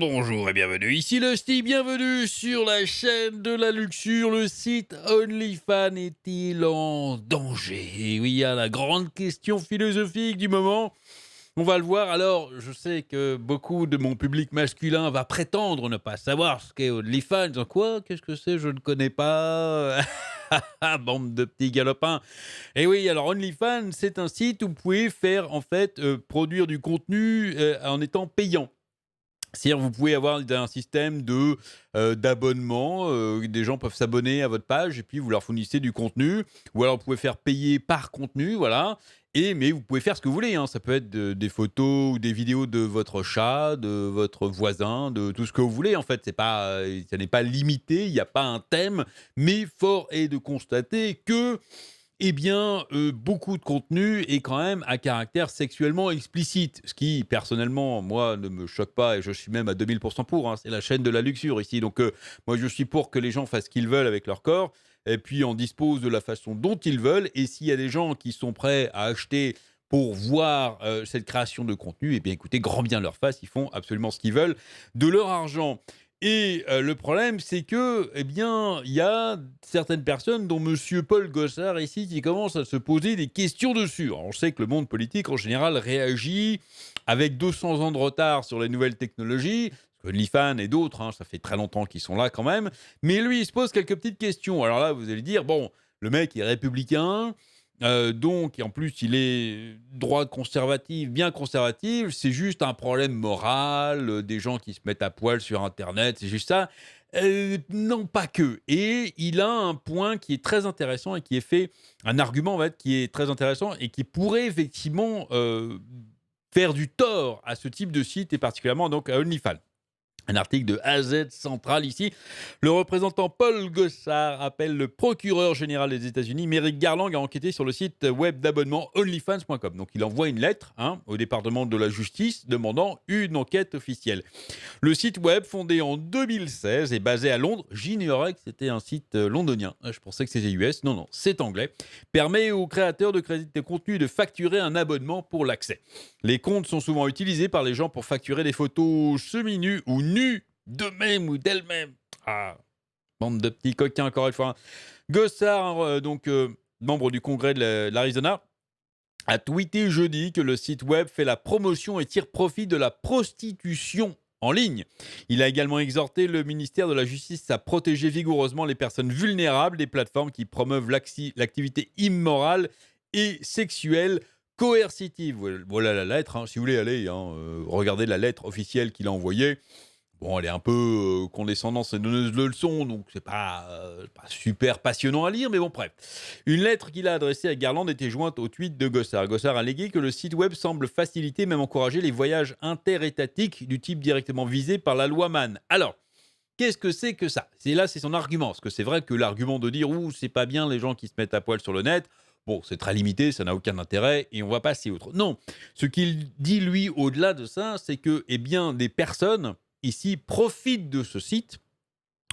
Bonjour et bienvenue, ici le Sti, bienvenue sur la chaîne de la luxure. Le site OnlyFans est-il en danger? Et oui, il y a la grande question philosophique du moment. On va le voir. Alors, je sais que beaucoup de mon public masculin va prétendre ne pas savoir ce qu'est OnlyFans. En disant, quoi? Qu'est-ce que c'est? Je ne connais pas. Bande de petits galopins. Et oui, alors OnlyFans, c'est un site où vous pouvez faire, en fait, produire du contenu en étant payant. C'est-à-dire, vous pouvez avoir un système d'abonnement, des gens peuvent s'abonner à votre page et puis vous leur fournissez du contenu ou alors vous pouvez faire payer par contenu, voilà. Mais vous pouvez faire ce que vous voulez, hein. Ça peut être des photos ou des vidéos de votre chat, de votre voisin, de tout ce que vous voulez, en fait. C'est pas, ça n'est pas limité, il n'y a pas un thème, mais fort est de constater que beaucoup de contenu est quand même à caractère sexuellement explicite. Ce qui, personnellement, moi, ne me choque pas et je suis même à 2000% pour, hein. C'est la chaîne de la luxure ici. Donc, moi, je suis pour que les gens fassent ce qu'ils veulent avec leur corps et puis en disposent de la façon dont ils veulent. Et s'il y a des gens qui sont prêts à acheter pour voir cette création de contenu, eh bien, écoutez, grand bien leur face, ils font absolument ce qu'ils veulent de leur argent. Et le problème, c'est que, eh bien, il y a certaines personnes, dont monsieur Paul Gossard ici, qui commencent à se poser des questions dessus. Alors, on sait que le monde politique, en général, réagit avec 200 ans de retard sur les nouvelles technologies. OnlyFans et d'autres, hein, ça fait très longtemps qu'ils sont là quand même. Mais lui, il se pose quelques petites questions. Alors là, vous allez dire, bon, le mec est républicain, donc, et en plus, il est droite conservative, bien conservative. C'est juste un problème moral, des gens qui se mettent à poil sur internet, c'est juste ça. Non, pas que. Et il a un point qui est très intéressant et qui est fait un argument, en fait, qui est très intéressant et qui pourrait effectivement, faire du tort à ce type de site et particulièrement donc à OnlyFans. Un article de AZ Central ici. Le représentant Paul Gossard appelle le procureur général des États-Unis, Merrick Garland, à enquêter sur le site web d'abonnement onlyfans.com. Donc il envoie une lettre, hein, au département de la justice demandant une enquête officielle. Le site web, fondé en 2016 et basé à Londres, j'ignorais que c'était un site londonien. Je pensais que c'était US. Non, non, c'est anglais. Permet aux créateurs de créer des contenus de facturer un abonnement pour l'accès. Les comptes sont souvent utilisés par les gens pour facturer des photos semi-nues ou nues d'eux-mêmes ou d'elles-mêmes. Ah, bande de petits coquins, encore une fois. Gossard, membre du congrès de l'Arizona, a tweeté jeudi que le site web fait la promotion et tire profit de la prostitution en ligne. Il a également exhorté le ministère de la Justice à protéger vigoureusement les personnes vulnérables des plateformes qui promeuvent l'activité immorale et sexuelle coercitive. Voilà la lettre, hein. Si vous voulez aller, hein, regardez la lettre officielle qu'il a envoyée. Bon, elle est un peu condescendante et donneuse de leçons, donc c'est pas super passionnant à lire, mais bon, bref. Une lettre qu'il a adressée à Garland était jointe au tweet de Gossard. Gossard a allégué que le site web semble faciliter, même encourager les voyages interétatiques du type directement visé par la loi MAN. Alors, qu'est-ce que c'est que ça? C'est son argument. Parce que c'est vrai que l'argument de dire ouh, c'est pas bien les gens qui se mettent à poil sur le net, bon, c'est très limité, ça n'a aucun intérêt et on va passer outre. Non, ce qu'il dit lui au-delà de ça, c'est que eh bien des personnes ici profitent de ce site.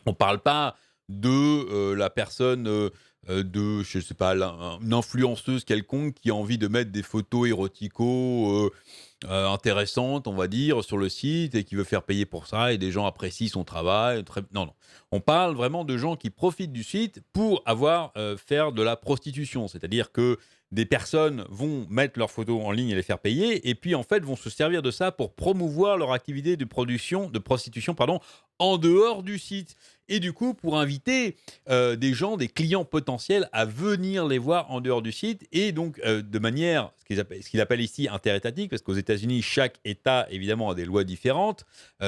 On ne parle pas de la personne, de, je sais pas, une influenceuse quelconque qui a envie de mettre des photos érotico intéressantes, on va dire, sur le site et qui veut faire payer pour ça et des gens apprécient son travail. Non, non. On parle vraiment de gens qui profitent du site pour faire de la prostitution. C'est-à-dire que des personnes vont mettre leurs photos en ligne et les faire payer et puis en fait vont se servir de ça pour promouvoir leur activité de prostitution, pardon, en dehors du site. Et du coup, pour inviter des gens, des clients potentiels à venir les voir en dehors du site et donc de manière, ce qu'il appelle ici interétatique, parce qu'aux États-Unis, chaque État, évidemment, a des lois différentes,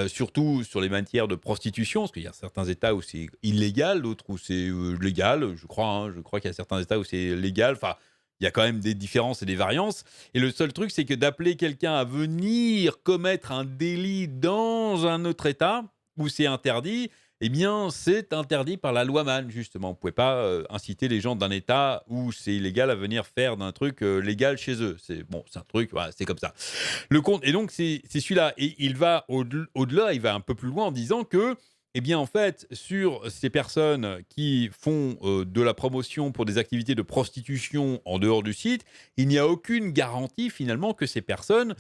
surtout sur les matières de prostitution, parce qu'il y a certains États où c'est illégal, d'autres où c'est légal, je crois. Hein, je crois qu'il y a certains États où c'est légal. Enfin, il y a quand même des différences et des variances. Et le seul truc, c'est que d'appeler quelqu'un à venir commettre un délit dans un autre État où c'est interdit, eh bien, c'est interdit par la loi MAN, justement. Vous ne pouvez pas inciter les gens d'un État où c'est illégal à venir faire d'un truc légal chez eux. C'est un truc, voilà, c'est comme ça. Le compte, et donc, c'est celui-là. Et il va au-delà, il va un peu plus loin en disant que Eh bien, en fait, sur ces personnes qui font, de la promotion pour des activités de prostitution en dehors du site, il n'y a aucune garantie finalement que ces personnes,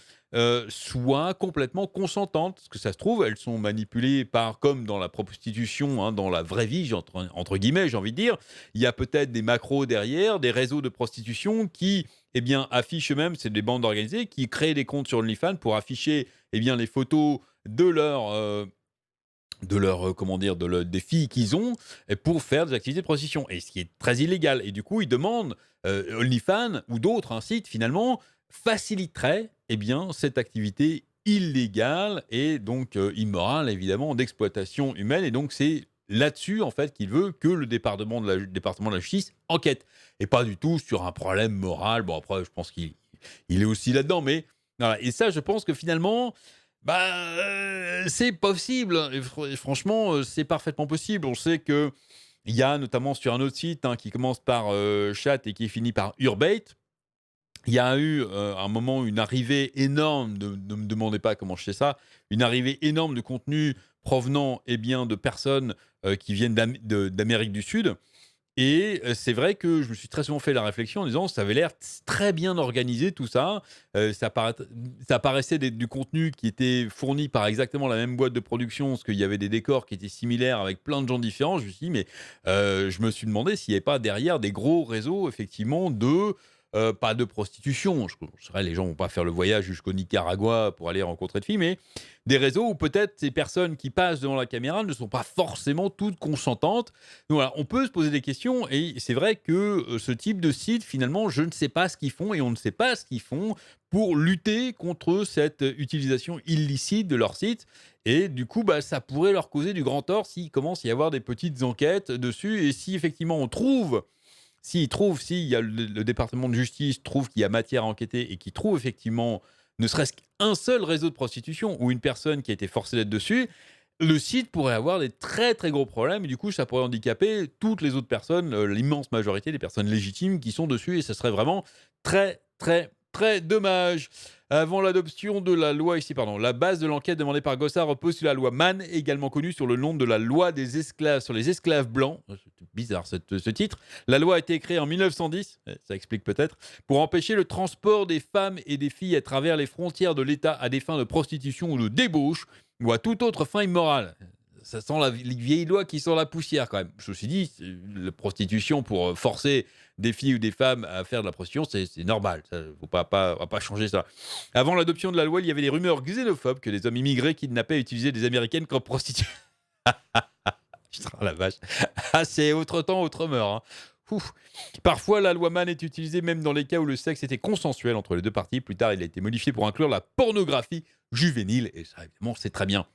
soient complètement consentantes. Parce que ça se trouve, elles sont manipulées par comme dans la prostitution, hein, dans la «vraie vie», entre guillemets, j'ai envie de dire. Il y a peut-être des macros derrière, des réseaux de prostitution qui, eh bien, affichent eux-mêmes, c'est des bandes organisées, qui créent des comptes sur OnlyFans pour afficher, eh bien, les photos de leur, comment dire? Des filles qu'ils ont et pour faire des activités de prostitution et ce qui est très illégal et du coup, ils demandent, OnlyFans ou d'autres, hein, sites finalement, faciliteraient, eh bien, cette activité illégale et donc immorale évidemment d'exploitation humaine et donc c'est là-dessus, en fait, qu'il veut que le département de la justice enquête et pas du tout sur un problème moral. Bon après, je pense qu'il est aussi là-dedans mais voilà et ça, je pense que finalement, bah, c'est possible et franchement, c'est parfaitement possible. On sait qu'il y a notamment sur un autre site, hein, qui commence par, chat et qui finit par urbate. Il y a eu, à un moment une arrivée énorme de ne me demandez pas comment je sais ça, une arrivée énorme de contenu provenant, eh bien, de personnes, qui viennent d'Amérique du Sud et c'est vrai que je me suis très souvent fait la réflexion en disant: «Ça avait l'air très bien organisé tout ça». Ça paraissait d'être du contenu qui était fourni par exactement la même boîte de production, parce qu'il y avait des décors qui étaient similaires avec plein de gens différents. Je me suis dit: «Mais» je me suis demandé s'il n'y avait pas derrière des gros réseaux effectivement de, pas de prostitution. C'est vrai, les gens vont pas faire le voyage jusqu'au Nicaragua pour aller rencontrer de filles, mais des réseaux où peut-être ces personnes qui passent devant la caméra ne sont pas forcément toutes consentantes. Donc voilà, on peut se poser des questions et c'est vrai que, ce type de site, finalement, je ne sais pas ce qu'ils font et on ne sait pas ce qu'ils font pour lutter contre cette utilisation illicite de leur site et du coup, bah, ça pourrait leur causer du grand tort s'il commence à y avoir des petites enquêtes dessus et si effectivement on trouve s'il y a le département de justice trouve qu'il y a matière à enquêter et qu'il trouve effectivement ne serait-ce qu'un seul réseau de prostitution ou une personne qui a été forcée d'être dessus, le site pourrait avoir des très, très gros problèmes et du coup, ça pourrait handicaper toutes les autres personnes, l'immense majorité des personnes légitimes qui sont dessus et ce serait vraiment très, très, très dommage. Avant l'adoption de la loi ici, pardon, la base de l'enquête demandée par Gossard repose sur la loi Mann, également connue sur le nom de la loi des esclaves sur les esclaves blancs. C'est bizarre ce titre. La loi a été créée en 1910, ça explique peut-être, pour empêcher le transport des femmes et des filles à travers les frontières de l'État à des fins de prostitution ou de débauche ou à toute autre fin immorale. Ça sent la vieille loi qui sent la poussière quand même. Ceci dit, la prostitution pour forcer des filles ou des femmes à faire de la prostitution, c'est normal. On va pas changer ça. Avant l'adoption de la loi, il y avait des rumeurs xénophobes que des hommes immigrés kidnappaient et utilisaient des Américaines comme prostituées. Putain, la vache. Ah, c'est autre temps, autre mœurs. Hein. Ouf. Parfois, la loi Mann est utilisée même dans les cas où le sexe était consensuel entre les deux parties. Plus tard, il a été modifié pour inclure la pornographie juvénile. Et ça, évidemment, c'est très bien.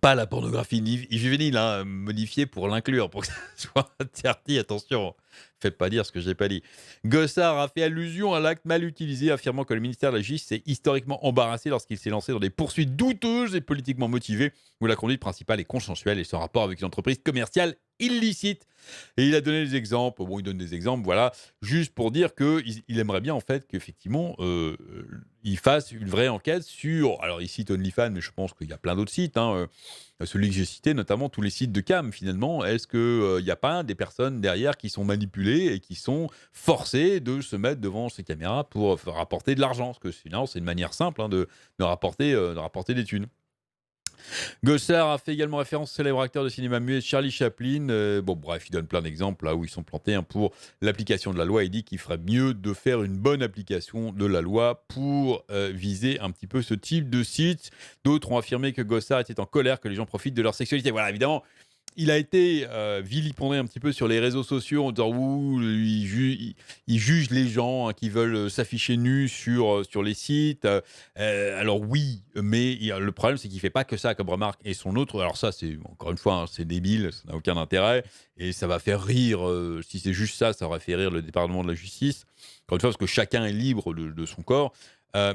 Pas la pornographie juvénile, hein, modifiée pour l'inclure, pour que ça soit interdit. Attention, faites pas dire ce que j'ai pas dit. Gossard a fait allusion à l'acte mal utilisé, affirmant que le ministère de la Justice s'est historiquement embarrassé lorsqu'il s'est lancé dans des poursuites douteuses et politiquement motivées, où la conduite principale est consensuelle et sans rapport avec une entreprise commerciale illicite. Et il a donné des exemples. Bon, il donne des exemples, voilà, juste pour dire qu'il aimerait bien, en fait, qu'effectivement, il fasse une vraie enquête sur. Alors, il cite OnlyFans, mais je pense qu'il y a plein d'autres sites, hein, celui que j'ai cité, notamment tous les sites de cam, finalement. Est-ce qu'il n'y a pas des personnes derrière qui sont manipulées et qui sont forcées de se mettre devant ces caméras pour rapporter de l'argent? Parce que sinon, c'est une manière simple, hein, de rapporter des thunes. Gossard a fait également référence au célèbre acteur de cinéma muet Charlie Chaplin. Bon, bref, il donne plein d'exemples là où ils sont plantés, hein, pour l'application de la loi. Il dit qu'il ferait mieux de faire une bonne application de la loi pour viser un petit peu ce type de site. D'autres ont affirmé que Gossard était en colère que les gens profitent de leur sexualité. Voilà, évidemment, il a été vilipendé un petit peu sur les réseaux sociaux en disant ouh, il juge les gens, hein, qui veulent s'afficher nus sur les sites. Alors oui, mais le problème c'est qu'il fait pas que ça comme remarque. Et son autre, alors ça c'est encore une fois, hein, c'est débile, ça n'a aucun intérêt et ça va faire rire. Si c'est juste ça, ça aurait fait rire le département de la justice. Encore une fois, parce que chacun est libre de son corps.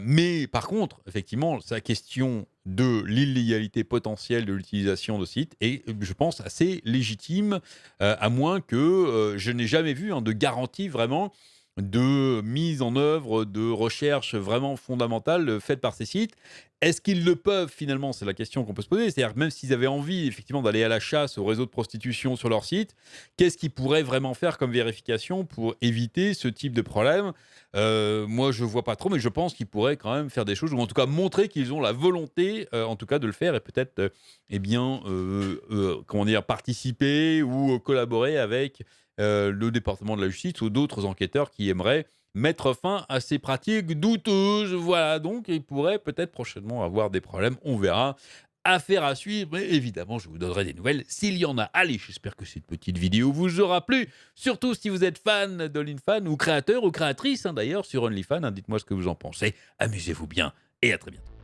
Mais par contre, effectivement, sa question de l'illégalité potentielle de l'utilisation de sites est, je pense, assez légitime, à moins que je n'ai jamais vu, hein, de garantie vraiment de mise en œuvre de recherches vraiment fondamentales faites par ces sites. Est-ce qu'ils le peuvent finalement? C'est la question qu'on peut se poser. C'est-à-dire que même s'ils avaient envie effectivement d'aller à la chasse au réseau de prostitution sur leur site, qu'est-ce qu'ils pourraient vraiment faire comme vérification pour éviter ce type de problème? Moi, je vois pas trop, mais je pense qu'ils pourraient quand même faire des choses, ou en tout cas montrer qu'ils ont la volonté, en tout cas de le faire, et peut-être, eh bien, comment dire? Participer ou collaborer avec, le département de la justice ou d'autres enquêteurs qui aimeraient mettre fin à ces pratiques douteuses. Voilà, donc il pourrait peut-être prochainement avoir des problèmes, on verra. Affaire à suivre, mais évidemment, je vous donnerai des nouvelles s'il y en a. Allez, j'espère que cette petite vidéo vous aura plu. Surtout si vous êtes fan d'OnlyFans ou créateur ou créatrice, d'ailleurs, sur OnlyFans, dites-moi ce que vous en pensez. Amusez-vous bien et à très bientôt.